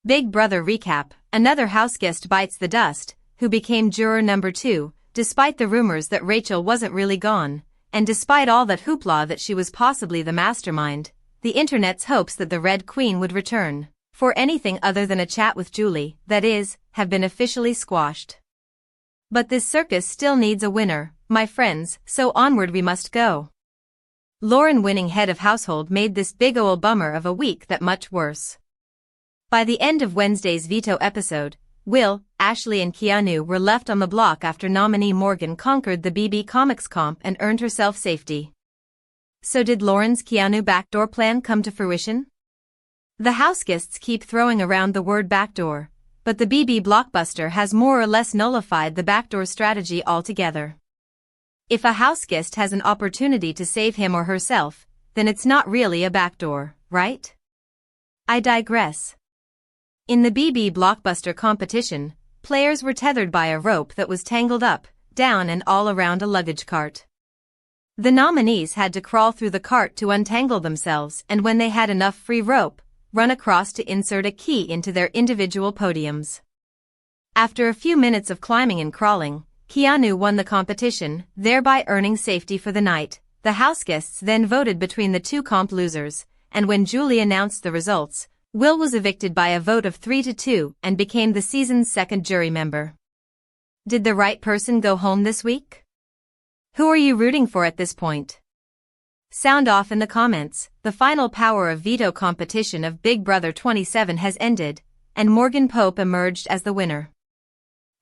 Big Brother recap: another houseguest bites the dust, who became juror number 2, despite the rumors that Rachel wasn't really gone, and despite all that hoopla that she was possibly the mastermind. The internet's hopes that the Red Queen would return, for anything other than a chat with Julie, that is, have been officially squashed. But this circus still needs a winner, my friends, so onward we must go. Lauren winning head of household made this big ol' bummer of a week that much worse. By the end of Wednesday's veto episode, Will, Ashley and Keanu were left on the block after nominee Morgan conquered the BB Comics comp and earned herself safety. So did Lauren's Keanu backdoor plan come to fruition? The houseguests keep throwing around the word backdoor, but the BB Blockbuster has more or less nullified the backdoor strategy altogether. If a houseguest has an opportunity to save him or herself, then it's not really a backdoor, right? I digress. In the BB Blockbuster competition, players were tethered by a rope that was tangled up, down and all around a luggage cart. The nominees had to crawl through the cart to untangle themselves, and when they had enough free rope, run across to insert a key into their individual podiums. After a few minutes of climbing and crawling, Keanu won the competition, thereby earning safety for the night. The houseguests then voted between the two comp losers, and when Julie announced the results, Will was evicted by a vote of 3-2 and became the season's second jury member. Did the right person go home this week? Who are you rooting for at this point? Sound off in the comments. The final Power of Veto competition of Big Brother 27 has ended, and Morgan Pope emerged as the winner.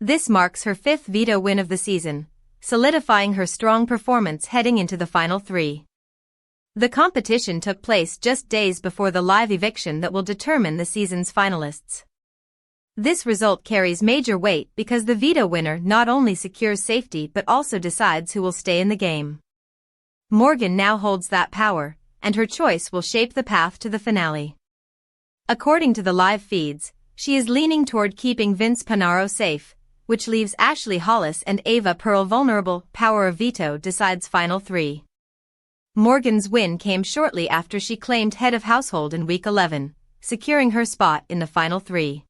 This marks her 5th veto win of the season, solidifying her strong performance heading into the final 3. The competition took place just days before the live eviction that will determine the season's finalists. This result carries major weight because the veto winner not only secures safety but also decides who will stay in the game. Morgan now holds that power, and her choice will shape the path to the finale. According to the live feeds, she is leaning toward keeping Vince Panaro safe, which leaves Ashley Hollis and Ava Pearl vulnerable. Power of Veto decides final 3. Morgan's win came shortly after she claimed head of household in week 11, securing her spot in the final 3.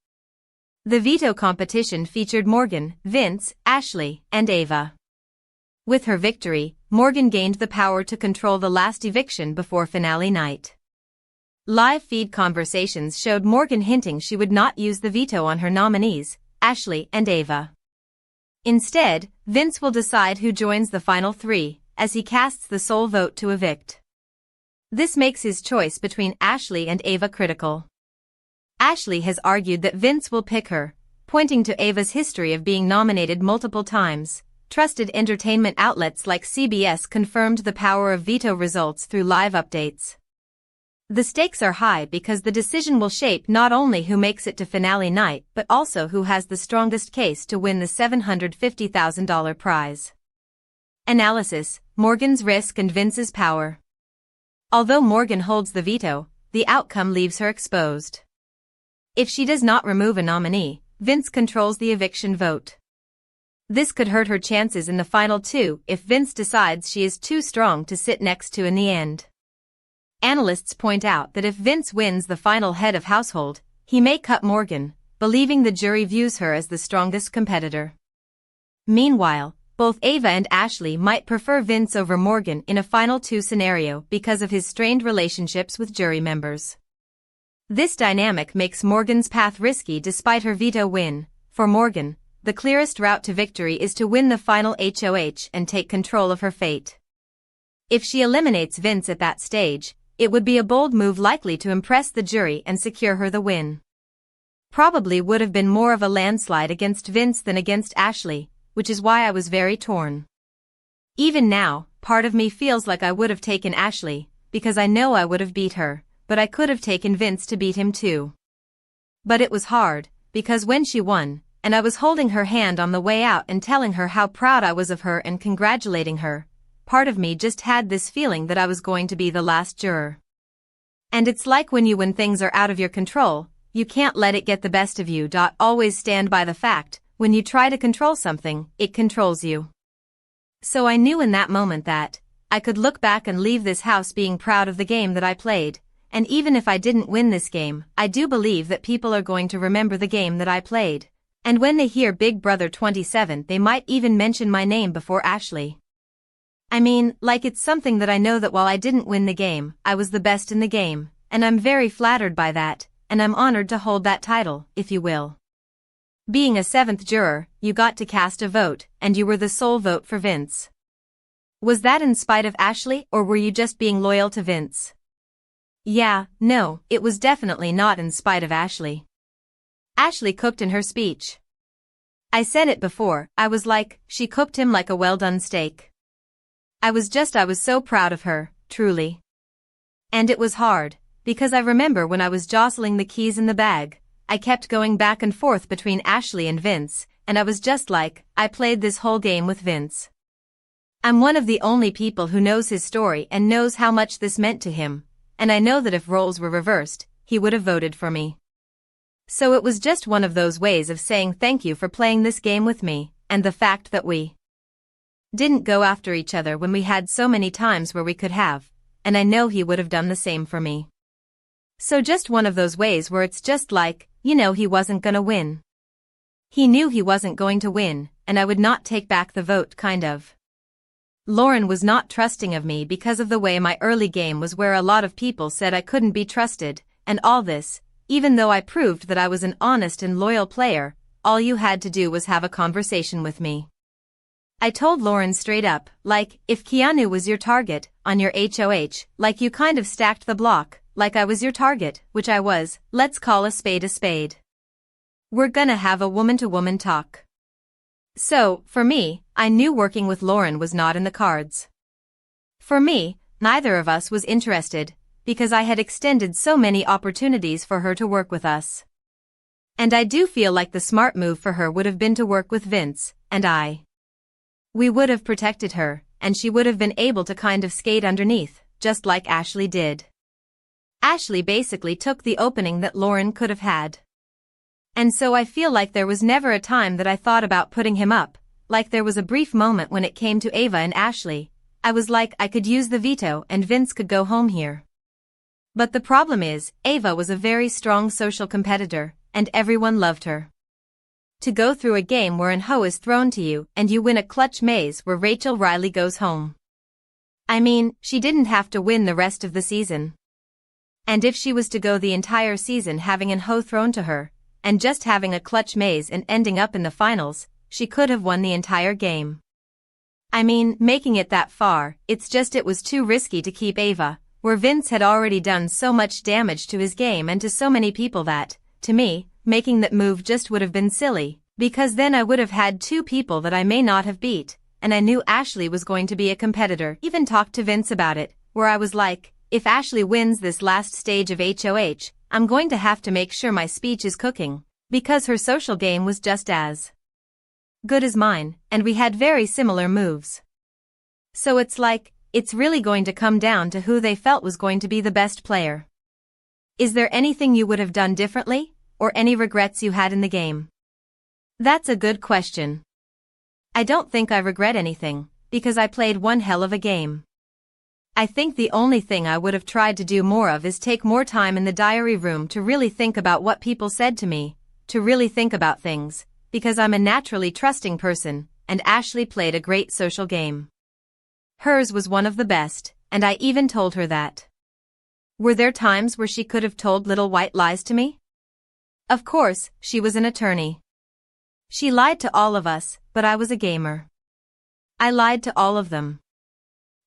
The veto competition featured Morgan, Vince, Ashley, and Ava. With her victory, Morgan gained the power to control the last eviction before finale night. Live feed conversations showed Morgan hinting she would not use the veto on her nominees, Ashley and Ava. Instead, Vince will decide who joins the final 3, as he casts the sole vote to evict. This makes his choice between Ashley and Ava critical. Ashley has argued that Vince will pick her, pointing to Ava's history of being nominated multiple times. Trusted entertainment outlets like CBS confirmed the Power of Veto results through live updates. The stakes are high because the decision will shape not only who makes it to finale night but also who has the strongest case to win the $750,000 prize. Analysis: Morgan's risk and Vince's power. Although Morgan holds the veto, the outcome leaves her exposed. If she does not remove a nominee, Vince controls the eviction vote. This could hurt her chances in the final 2 if Vince decides she is too strong to sit next to in the end. Analysts point out that if Vince wins the final head of household, he may cut Morgan, believing the jury views her as the strongest competitor. Meanwhile, both Ava and Ashley might prefer Vince over Morgan in a final 2 scenario because of his strained relationships with jury members. This dynamic makes Morgan's path risky despite her veto win. For Morgan, the clearest route to victory is to win the final HOH and take control of her fate. If she eliminates Vince at that stage, it would be a bold move likely to impress the jury and secure her the win. Probably would have been more of a landslide against Vince than against Ashley, which is why I was very torn. Even now, part of me feels like I would have taken Ashley, because I know I would have beat her, but I could have taken Vince to beat him too. But it was hard, because when she won, and I was holding her hand on the way out and telling her how proud I was of her and congratulating her, part of me just had this feeling that I was going to be the last juror. And it's like when things are out of your control, you can't let it get the best of you. Always stand by the fact, when you try to control something, it controls you. So I knew in that moment that I could look back and leave this house being proud of the game that I played, and even if I didn't win this game, I do believe that people are going to remember the game that I played. And when they hear Big Brother 27, they might even mention my name before Ashley. I mean, like it's something that I know that while I didn't win the game, I was the best in the game, and I'm very flattered by that, and I'm honored to hold that title, if you will. Being a seventh juror, you got to cast a vote, and you were the sole vote for Vince. Was that in spite of Ashley, or were you just being loyal to Vince? Yeah, no, it was definitely not in spite of Ashley. Ashley cooked in her speech. I said it before, I was like, she cooked him like a well-done steak. I was so proud of her, truly. And it was hard, because I remember when I was jostling the keys in the bag, I kept going back and forth between Ashley and Vince, and I was just like, I played this whole game with Vince. I'm one of the only people who knows his story and knows how much this meant to him, and I know that if roles were reversed, he would have voted for me. So it was just one of those ways of saying thank you for playing this game with me, and the fact that we didn't go after each other when we had so many times where we could have, and I know he would have done the same for me. So just one of those ways where it's just like, he wasn't gonna win. He knew he wasn't going to win, and I would not take back the vote, kind of. Lauren was not trusting of me because of the way my early game was, where a lot of people said I couldn't be trusted, and all this. Even though I proved that I was an honest and loyal player, all you had to do was have a conversation with me. I told Lauren straight up, like, if Keanu was your target, on your HOH, like you kind of stacked the block, like I was your target, which I was, let's call a spade a spade. We're gonna have a woman-to-woman talk. So, for me, I knew working with Lauren was not in the cards. For me, neither of us was interested, because I had extended so many opportunities for her to work with us. And I do feel like the smart move for her would have been to work with Vince, and I. We would have protected her, and she would have been able to kind of skate underneath, just like Ashley did. Ashley basically took the opening that Lauren could have had. And so I feel like there was never a time that I thought about putting him up, like there was a brief moment when it came to Ava and Ashley. I was like, I could use the veto and Vince could go home here. But the problem is, Ava was a very strong social competitor, and everyone loved her. To go through a game where an hoe is thrown to you and you win a clutch maze where Rachel Riley goes home. I mean, she didn't have to win the rest of the season. And if she was to go the entire season having an hoe thrown to her, and just having a clutch maze and ending up in the finals, she could have won the entire game. I mean, making it that far, it was too risky to keep Ava, where Vince had already done so much damage to his game and to so many people that, to me, making that move just would have been silly, because then I would have had two people that I may not have beat, and I knew Ashley was going to be a competitor. Even talked to Vince about it, where I was like, if Ashley wins this last stage of HOH, I'm going to have to make sure my speech is cooking, because her social game was just as good as mine, and we had very similar moves. So it's like, it's really going to come down to who they felt was going to be the best player. Is there anything you would have done differently, or any regrets you had in the game? That's a good question. I don't think I regret anything, because I played one hell of a game. I think the only thing I would have tried to do more of is take more time in the diary room to really think about what people said to me, to really think about things, because I'm a naturally trusting person, and Ashley played a great social game. Hers was one of the best, and I even told her that. Were there times where she could have told little white lies to me? Of course, she was an attorney. She lied to all of us, but I was a gamer. I lied to all of them.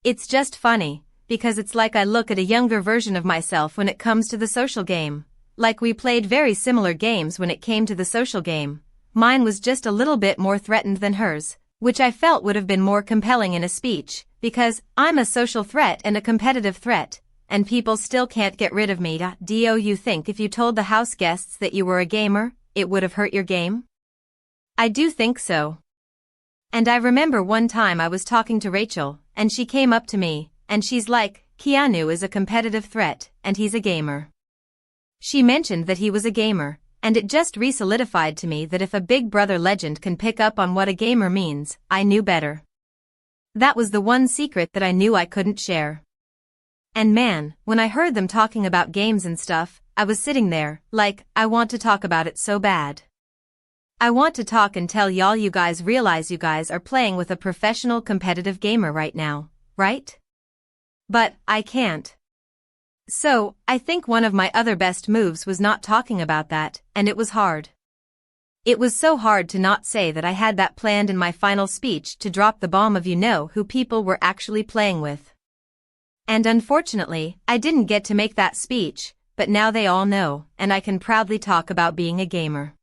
It's just funny, because it's like I look at a younger version of myself when it comes to the social game. Like we played very similar games when it came to the social game. Mine was just a little bit more threatened than hers, which I felt would have been more compelling in a speech, because I'm a social threat and a competitive threat, and people still can't get rid of me. Do you think if you told the house guests that you were a gamer, it would have hurt your game? I do think so. And I remember one time I was talking to Rachel, and she came up to me, and she's like, Keanu is a competitive threat, and he's a gamer. She mentioned that he was a gamer, and it just re-solidified to me that if a Big Brother legend can pick up on what a gamer means, I knew better. That was the one secret that I knew I couldn't share. And man, when I heard them talking about games and stuff, I was sitting there, like, I want to talk about it so bad. I want to talk and tell y'all you guys realize you guys are playing with a professional competitive gamer right now, right? But, I can't. So, I think one of my other best moves was not talking about that, and it was hard. It was so hard to not say that I had that planned in my final speech to drop the bomb of who people were actually playing with. And unfortunately, I didn't get to make that speech, but now they all know, and I can proudly talk about being a gamer.